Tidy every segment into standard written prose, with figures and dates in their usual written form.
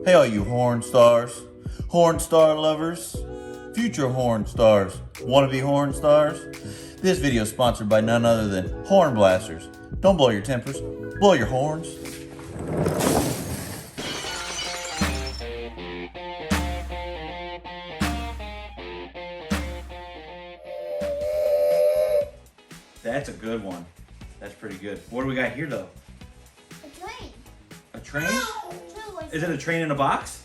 Hey all you horn stars, horn star lovers, future horn stars, wannabe horn stars. This video is sponsored by none other than HornBlasters. Don't blow your tempers, blow your horns. That's a good one. That's pretty good. What do we got here though? A train. A train? Is it a train in a box?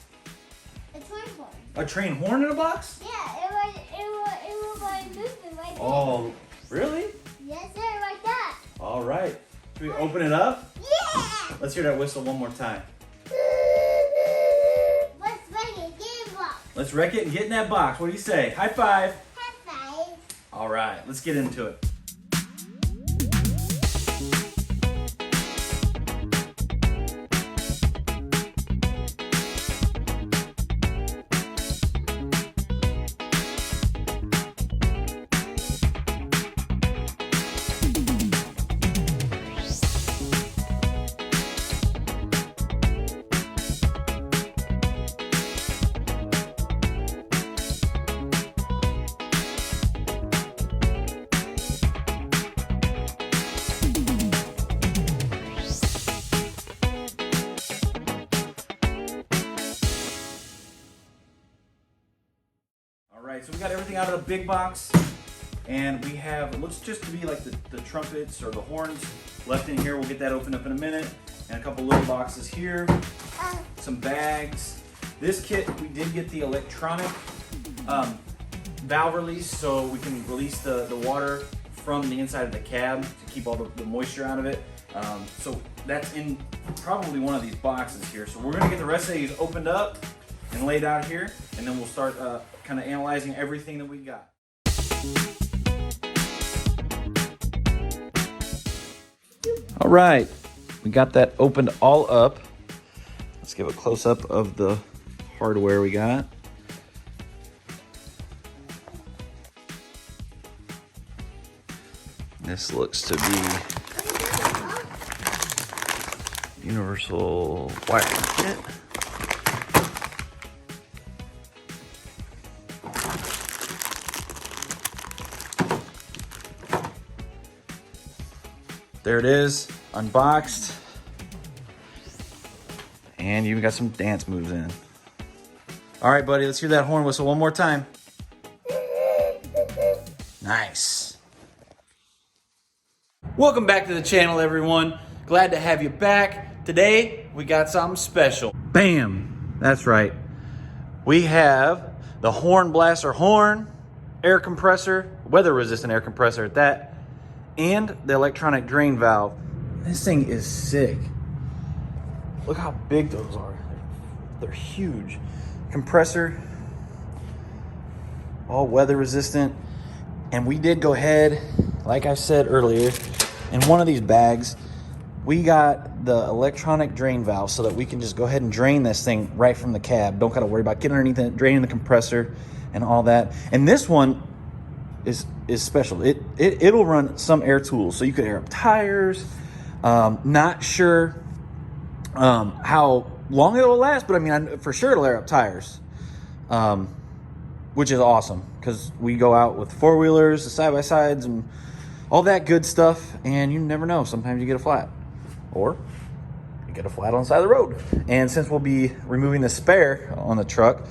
A train horn. A train horn in a box? Yeah, it was like moving right there. Oh, really? Yes, sir, like that. All right. Should we open it up? Yeah! Let's hear that whistle one more time. Let's wreck it, get in box. Let's wreck it and get in that box. What do you say? High five. High five. All right, let's get into it. All right, so we got everything out of the big box, and we have, it looks just to be like the trumpets or the horns left in here. We'll get that opened up in a minute, and a couple little boxes here, some bags. This kit, we did get the electronic valve release, so we can release the water from the inside of the cab to keep all the moisture out of it. So that's in probably one of these boxes here. So we're gonna get the rest of these opened up and laid out here, and then we'll start kind of analyzing everything that we got. All right, we got that opened all up. Let's give a close-up of the hardware we got. This looks to be universal wiring kit. There it is, unboxed. And you even got some dance moves in. All right, buddy, let's hear that horn whistle one more time. Nice. Welcome back to the channel, everyone. Glad to have you back. Today, we got something special. Bam, that's right. We have the HornBlaster horn, air compressor, weather-resistant air compressor at that, and the electronic drain valve. This thing is sick. Look how big those are. They're huge. Compressor, all weather resistant. And we did go ahead, like I said earlier, in one of these bags, we got the electronic drain valve so that we can just go ahead and drain this thing right from the cab. Don't gotta worry about getting underneath it, draining the compressor and all that. And this one is special. It'll run some air tools, so you could air up tires. Not sure how long it'll last, but I mean, for sure it'll air up tires, which is awesome because we go out with four-wheelers, the side-by-sides, and all that good stuff, and you never know. Sometimes you get a flat, or you get a flat on the side of the road. And since we'll be removing the spare on the truck,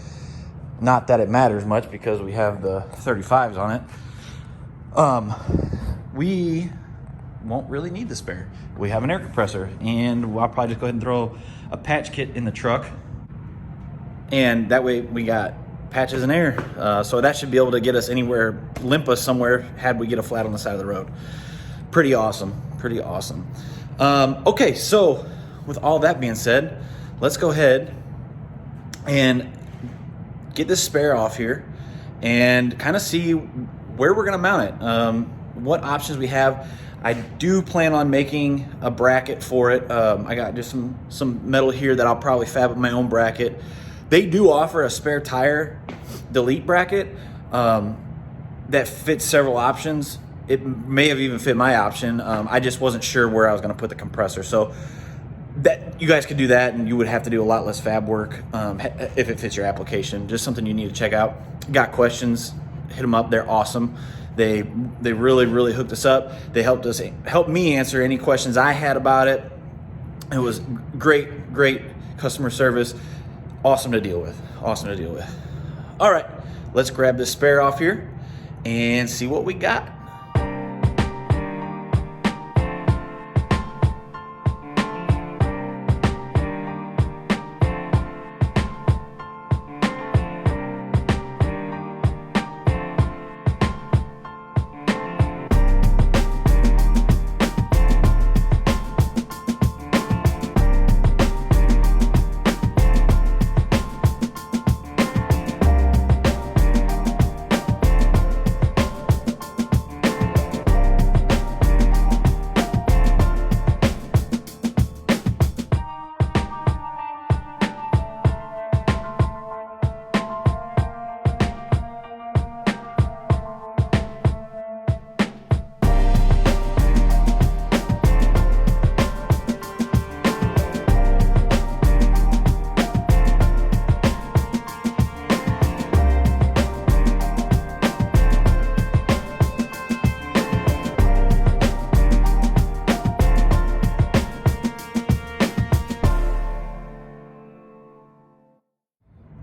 not that it matters much because we have the 35s on it, we won't really need the spare. We have an air compressor, and I'll probably just go ahead and throw a patch kit in the truck, and that way we got patches and air. So that should be able to get us anywhere, limp us somewhere had we get a flat on the side of the road. Pretty awesome, pretty awesome. Okay, so with all that being said, let's go ahead and get this spare off here and kind of see where we're gonna mount it, what options we have. I do plan on making a bracket for it. I got just some metal here that I'll probably fab up my own bracket. They do offer a spare tire delete bracket that fits several options. It may have even fit my option. I just wasn't sure where I was gonna put the compressor. So that you guys could do that, and you would have to do a lot less fab work if it fits your application. Just something you need to check out. Got questions? Hit them up. They're awesome. They really hooked us up. They helped me answer any questions I had about it. It was great customer service. Awesome to deal with. All right, let's grab this spare off here and see what we got.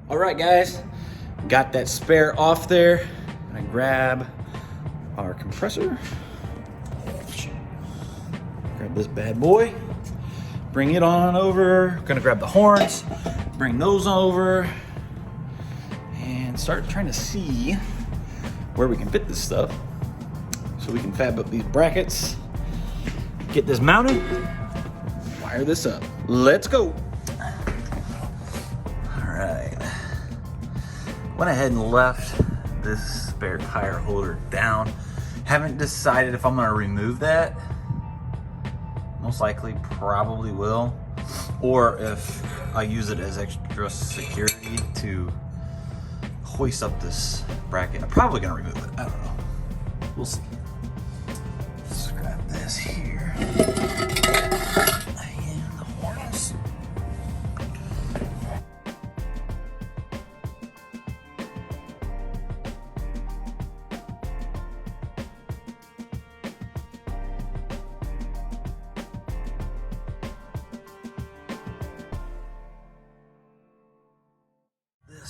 All right, guys, got that spare off there. I grab our compressor. Grab this bad boy. Bring it on over. Gonna grab the horns. Bring those over. And start trying to see where we can fit this stuff. So we can fab up these brackets. Get this mounted. Wire this up. Let's go. Went ahead and left this spare tire holder down. Haven't decided if I'm gonna remove that. Most likely probably will. Or if I use it as extra security to hoist up this bracket. I'm probably gonna remove it, I don't know. We'll see. Let's grab this here. And the horns.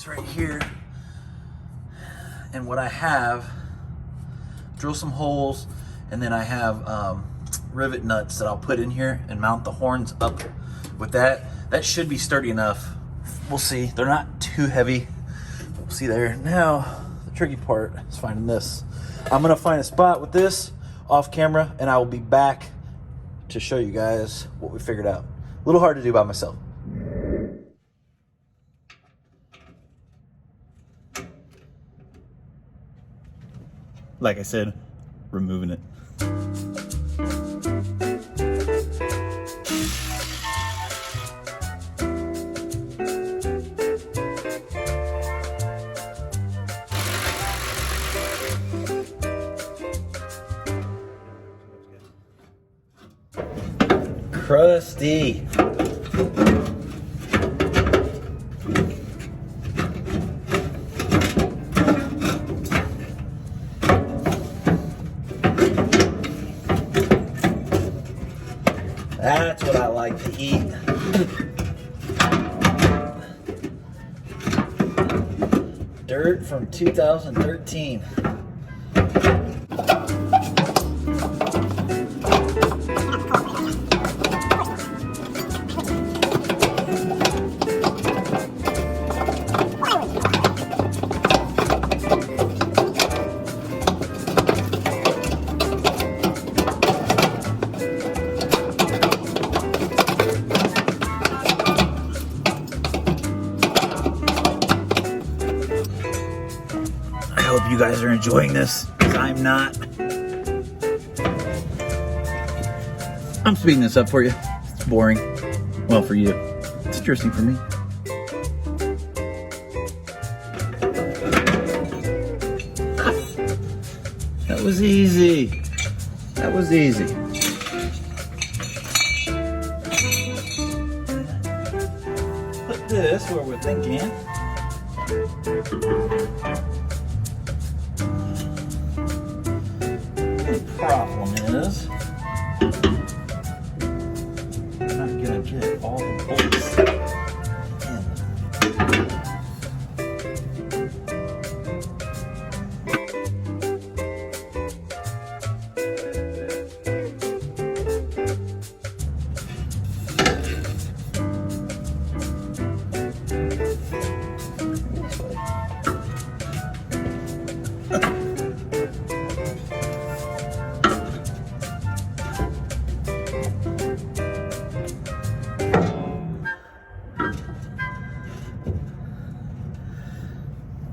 Right here, and what I have, drill some holes, and then I have rivet nuts that I'll put in here and mount the horns up with that. That should be sturdy enough. We'll see. They're not too heavy. We'll see there. Now the tricky part is finding this. I'm gonna find a spot with this off camera, and I will be back to show you guys what we figured out. A little hard to do by myself. Like I said, removing it. Crusty. That's what I like to eat. Dirt from 2013. I hope you guys are enjoying this, because I'm not. I'm speeding this up for you. It's boring. Well, for you. It's interesting for me. That was easy. That was easy. this where we're thinking. The problem is we're not gonna get all the bolts in.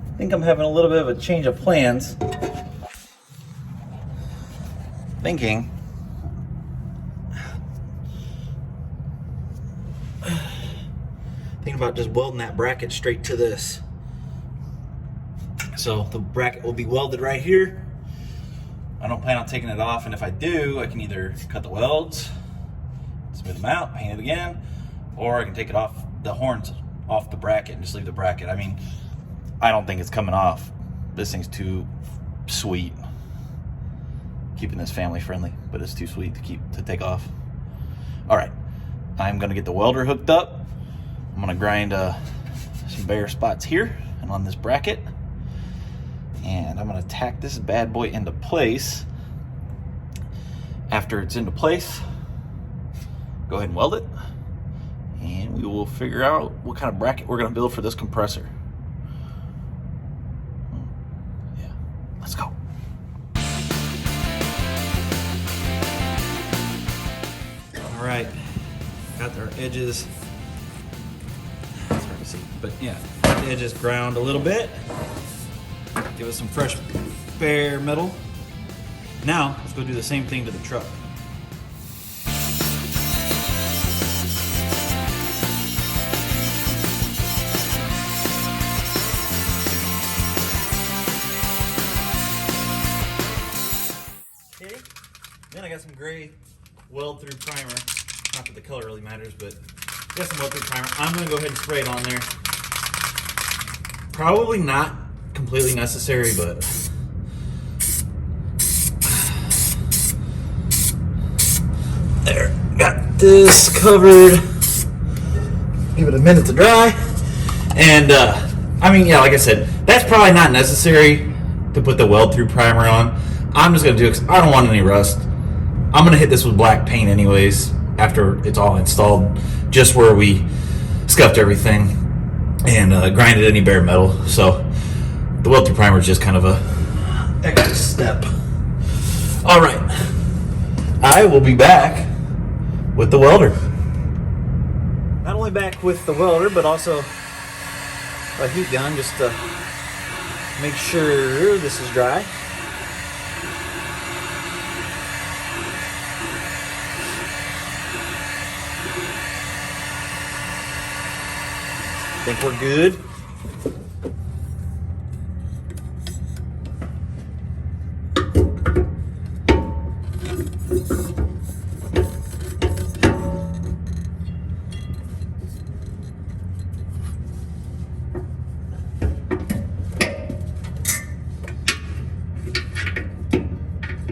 I think I'm having a little bit of a change of plans. Thinking about just welding that bracket straight to this. So the bracket will be welded right here. I don't plan on taking it off, and if I do, I can either cut the welds, smooth them out, paint it again, or I can take it off, the horns off the bracket, and just leave the bracket. I mean, I don't think it's coming off. This thing's too sweet. Keeping this family friendly, but it's too sweet to take off. All right, I'm gonna get the welder hooked up. I'm gonna grind some bare spots here and on this bracket, and I'm gonna tack this bad boy into place. After it's into place, go ahead and weld it, and we will figure out what kind of bracket we're gonna build for this compressor. Yeah, let's go. All right, got our edges. It's hard to see, but yeah, got the edges ground a little bit. Give us some fresh bare metal. Now, let's go do the same thing to the truck. Okay, then I got some gray weld through primer. Not that the color really matters, but got some weld through primer. I'm gonna go ahead and spray it on there. Probably not completely necessary, but there, got this covered. Give it a minute to dry. And I mean, yeah, like I said, that's probably not necessary to put the weld through primer on. I'm just gonna do it because I don't want any rust. I'm gonna hit this with black paint anyways after it's all installed, just where we scuffed everything and grinded any bare metal. So the weld through primer is just kind of a extra step. All right, I will be back with the welder. Not only back with the welder, but also a heat gun just to make sure this is dry. Think we're good.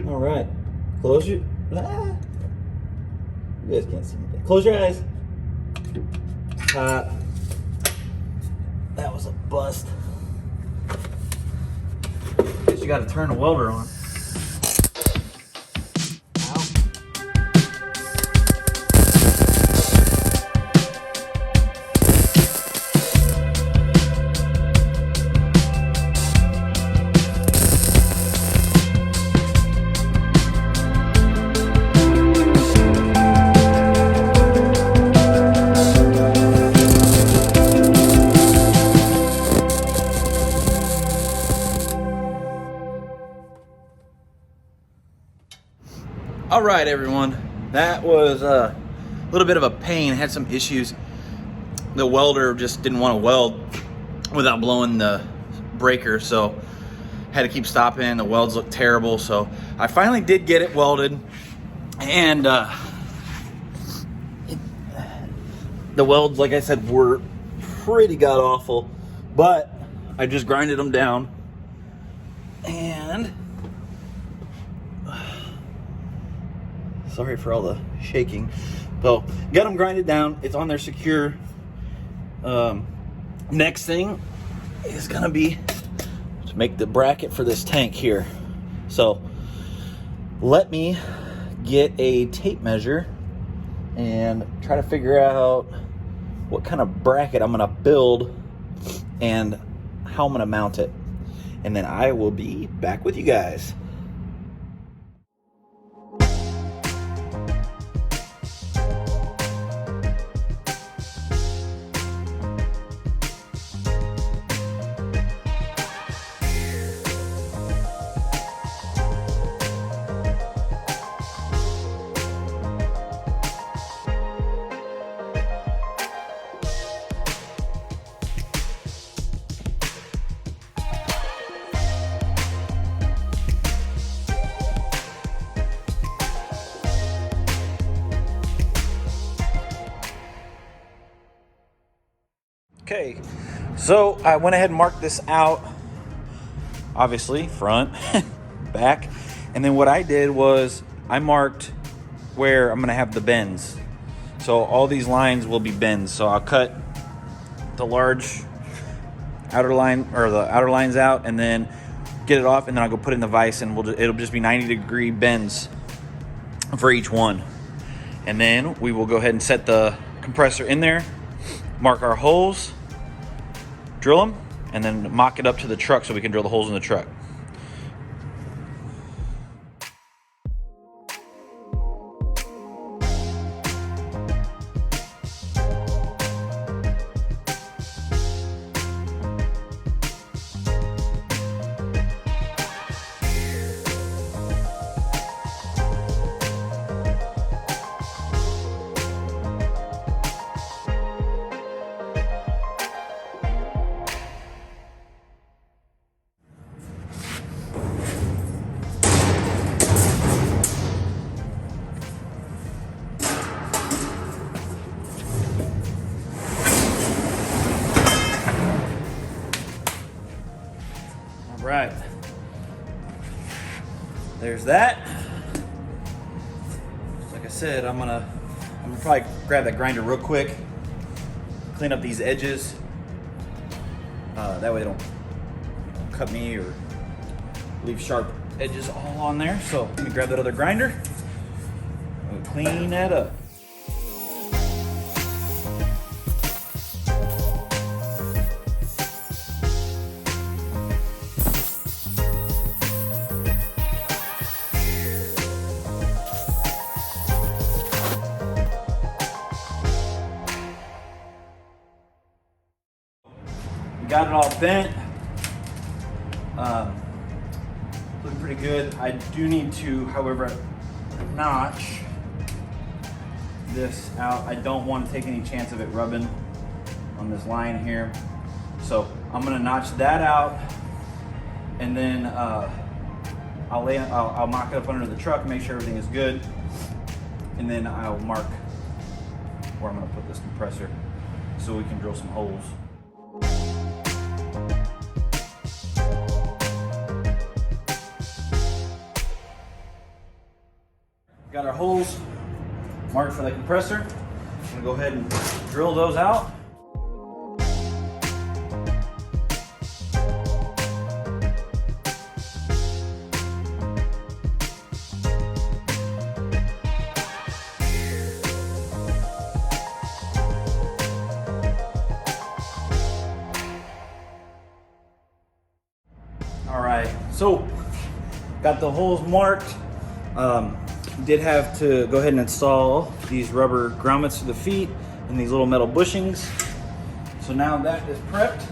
All right, close your, you guys can't see anything. Close your eyes. That was a bust. Guess you gotta turn the welder on. All right, everyone, that was a little bit of a pain. Had some issues. The welder just didn't want to weld without blowing the breaker, so had to keep stopping. The welds looked terrible, so I finally did get it welded, and the welds, like I said, were pretty god awful, but I just grinded them down, and sorry for all the shaking. So got them grinded down. It's on there secure. Next thing is gonna be to make the bracket for this tank here. So let me get a tape measure and try to figure out what kind of bracket I'm gonna build and how I'm gonna mount it. And then I will be back with you guys. Okay, so I went ahead and marked this out, obviously front, back, and then what I did was I marked where I'm gonna have the bends. So all these lines will be bends. So I'll cut the large outer line, or the outer lines out, and then get it off, and then I'll go put it in the vise, and it'll just be 90-degree bends for each one. And then we will go ahead and set the compressor in there, mark our holes, drill them, and then mock it up to the truck so we can drill the holes in the truck. Right, there's that. Like I said, I'm gonna probably grab that grinder real quick, clean up these edges. That way they don't cut me or leave sharp edges all on there. So let me grab that other grinder and clean that up. Got it all bent. Looking pretty good. I do need to, however, notch this out. I don't want to take any chance of it rubbing on this line here. So I'm gonna notch that out, and then I'll mock it up under the truck, make sure everything is good, and then I'll mark where I'm gonna put this compressor so we can drill some holes. Got our holes marked for the compressor. I'm gonna go ahead and drill those out. All right, so got the holes marked. Did have to go ahead and install these rubber grommets to the feet and these little metal bushings. So now that is prepped.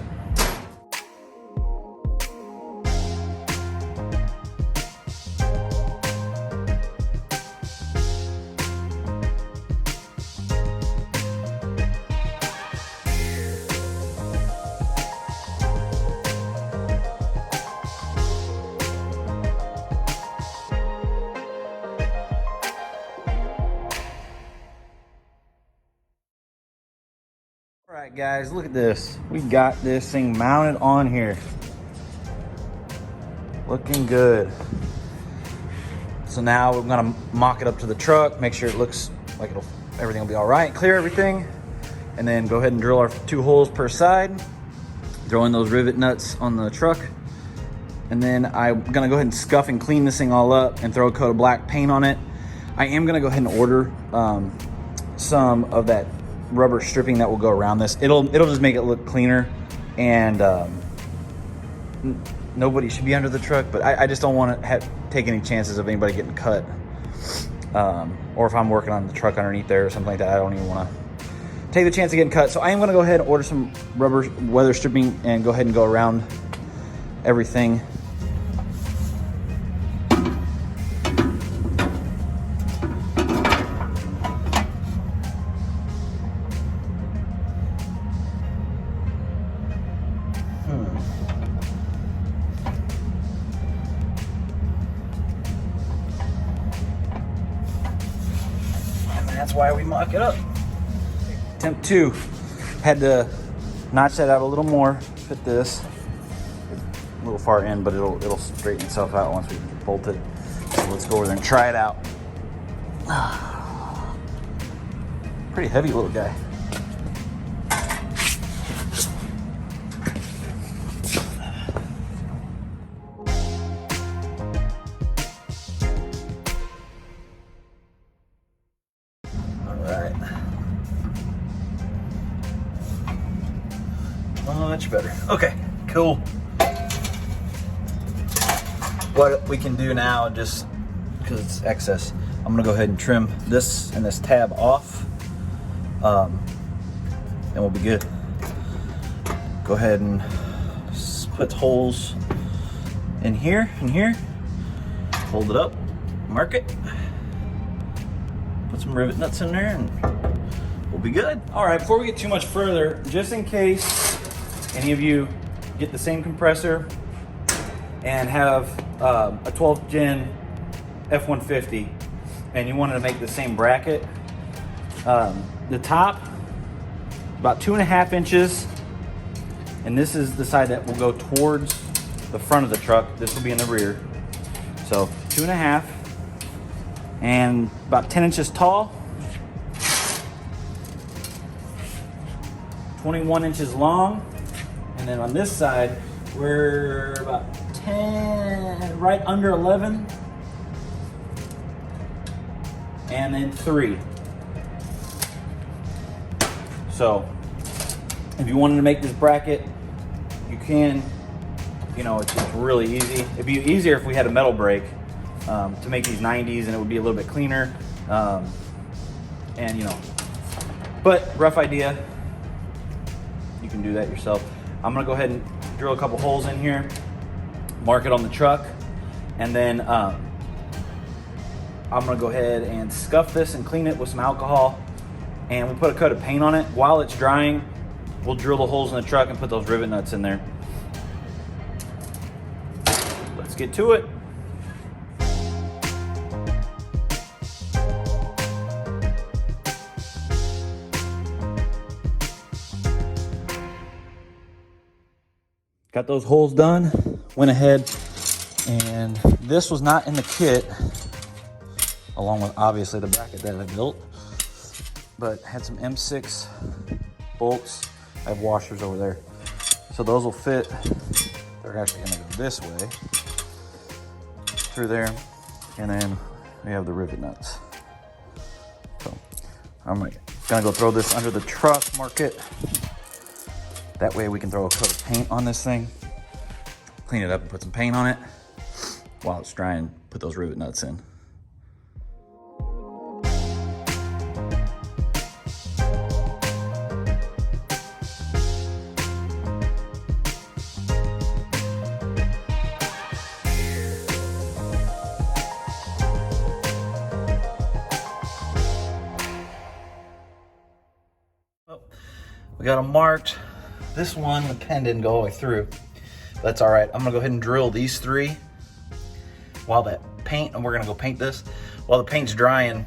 All right, guys, look at this. We got this thing mounted on here. Looking good. So now we're gonna mock it up to the truck, make sure it looks like everything will be all right, clear everything, and then go ahead and drill our 2 holes per side, throw in those rivet nuts on the truck, and then I'm gonna go ahead and scuff and clean this thing all up and throw a coat of black paint on it. I am gonna go ahead and order some of that rubber stripping that will go around this. It'll just make it look cleaner, and nobody should be under the truck, but I just don't want to take any chances of anybody getting cut, or if I'm working on the truck underneath there or something like that, I don't even want to take the chance of getting cut. So I am going to go ahead and order some rubber weather stripping and go ahead and go around everything. That's why we mock it up. Attempt 2. Had to notch that out a little more. Fit this a little far in, but it'll straighten itself out once we bolt it. So let's go over there and try it out. Pretty heavy little guy. Much better. Okay, cool. What we can do now, just because it's excess, I'm gonna go ahead and trim this and this tab off, and we'll be good. Go ahead and put holes in here and here. Hold it up, mark it, put some rivet nuts in there, and we'll be good. All right, before we get too much further, just in case any of you get the same compressor and have a 12th gen F150 and you wanted to make the same bracket, the top about 2.5 inches, and this is the side that will go towards the front of the truck. This will be in the rear. So 2.5 and about 10 inches tall, 21 inches long. And then on this side, we're about 10, right under 11. And then 3. So if you wanted to make this bracket, you can. You know, it's just really easy. It'd be easier if we had a metal brake to make these 90s, and it would be a little bit cleaner. And you know, but rough idea. You can do that yourself. I'm gonna go ahead and drill a couple holes in here, mark it on the truck, and then I'm gonna go ahead and scuff this and clean it with some alcohol, and we'll put a coat of paint on it. While it's drying, we'll drill the holes in the truck and put those rivet nuts in there. Let's get to it. Got those holes done, went ahead, and this was not in the kit, along with obviously the bracket that I built, but had some M6 bolts. I have washers over there. So those will fit. They're actually gonna go this way, through there, and then we have the rivet nuts. So I'm gonna go throw this under the truck, mark it. That way we can throw a coat of paint on this thing, clean it up and put some paint on it. While it's drying, put those rivet nuts in. Oh, we got them marked. This one, the pen didn't go all the way through. That's all right. I'm gonna go ahead and drill these 3 while that paint, and we're gonna go paint this. While the paint's drying,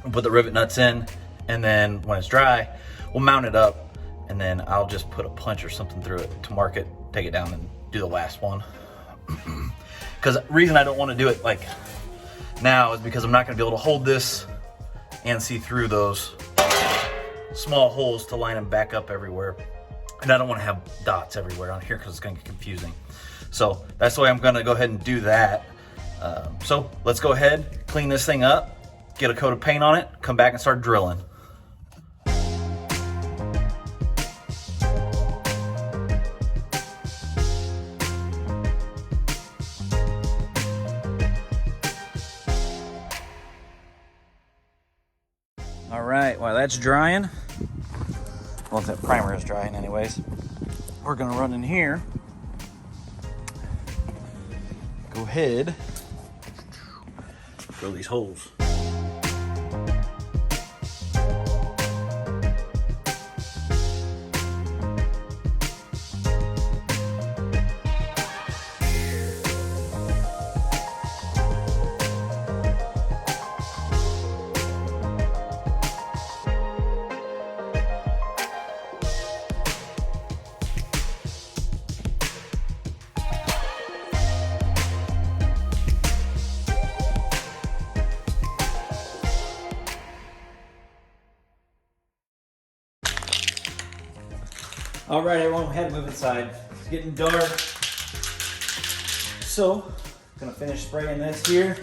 we'll put the rivet nuts in, and then when it's dry, we'll mount it up, and then I'll just put a punch or something through it to mark it, take it down, and do the last one. Because the reason I don't want to do it like now is because I'm not going to be able to hold this and see through those small holes to line them back up everywhere. And I don't want to have dots everywhere on here because it's going to get confusing. So that's the way I'm going to go ahead and do that. So let's go ahead, clean this thing up, get a coat of paint on it, come back and start drilling. All right, while that's drying, well, that primer is drying anyways, we're gonna run in here, go ahead, drill these holes. All right, everyone, we had to move inside. It's getting dark. So, gonna finish spraying this here.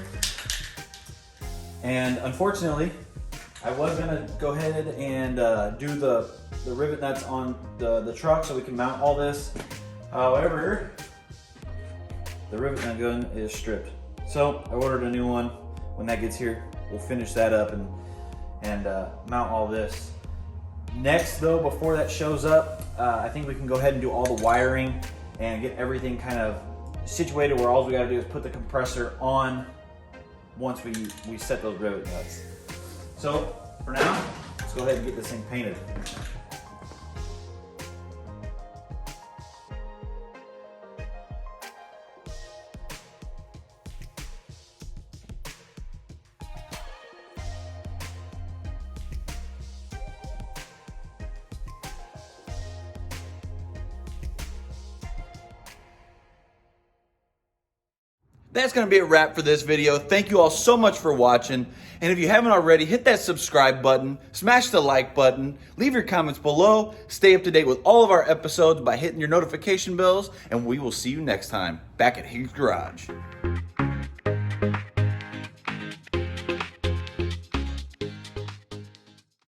And unfortunately, I was gonna go ahead and do the rivet nuts on the truck so we can mount all this. However, the rivet nut gun is stripped. So I ordered a new one. When that gets here, we'll finish that up and mount all this. Next though, before that shows up, I think we can go ahead and do all the wiring and get everything kind of situated where all we gotta do is put the compressor on once we set those rivet nuts. So for now, let's go ahead and get this thing painted. That's going to be a wrap for this video. Thank you all so much for watching. And if you haven't already, hit that subscribe button, smash the like button, leave your comments below, stay up to date with all of our episodes by hitting your notification bells, and we will see you next time back at Higgs Garage.